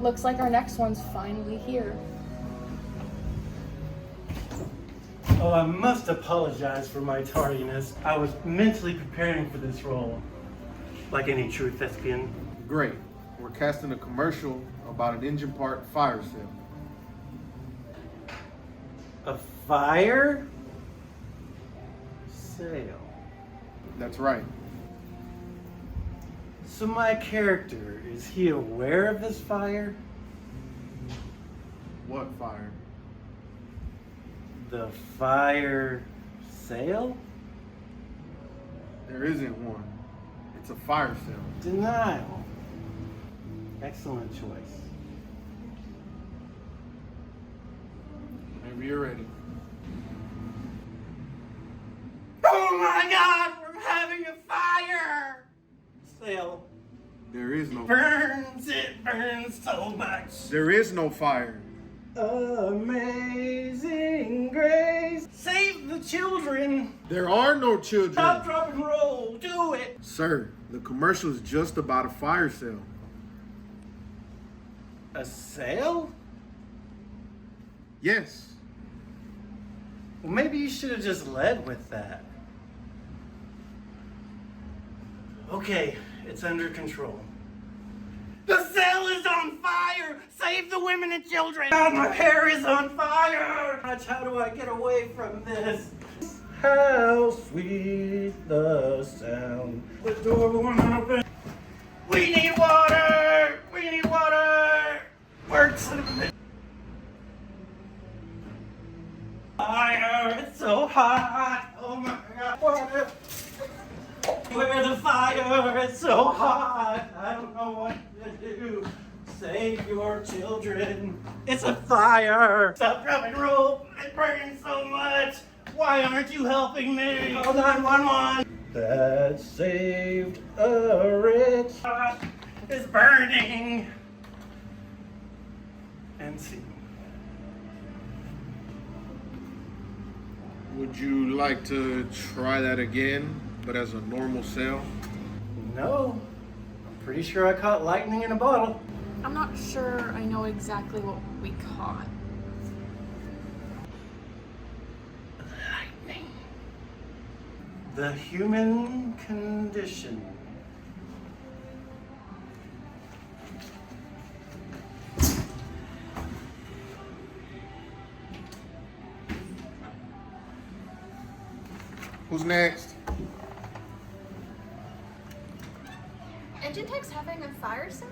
Looks like our next one's finally here. Oh, I must apologize for my tardiness. I was mentally preparing for this role, like any true thespian. Great. We're casting a commercial about an engine part fire sale. A fire sale. That's right. So my character, is he aware of this fire? What fire? The fire sale? There isn't one. It's a fire sale. Denial. Excellent choice. Whenever you're ready. Oh my God, we're having a fire sale. There is no It burns so much. There is no fire. Amazing grace. Save the children. There are no children. Stop, drop, and roll. Do it. Sir, the commercial is just about a fire sale. A sale? Yes. Well, maybe you should have just led with that. Okay, it's under control. The cell is on fire! Save the women and children! God, my hair is on fire! How do I get away from this? How sweet the sound. The door won't open. We need water! We need water! Work, son of a bitch. Fire! It's so hot! Oh my God! Water! Where the fire is so hot, I don't know what to do. Save your children. It's a fire. Stop, drop, and roll. It's burning so much. Why aren't you helping me? Call 911. That saved a rich heart is burning. And see. Would you like to try that again, but as a normal sale? No. I'm pretty sure I caught lightning in a bottle. I'm not sure I know exactly what we caught. Lightning. The human condition. Who's next? Engine Tech's having a fire sale?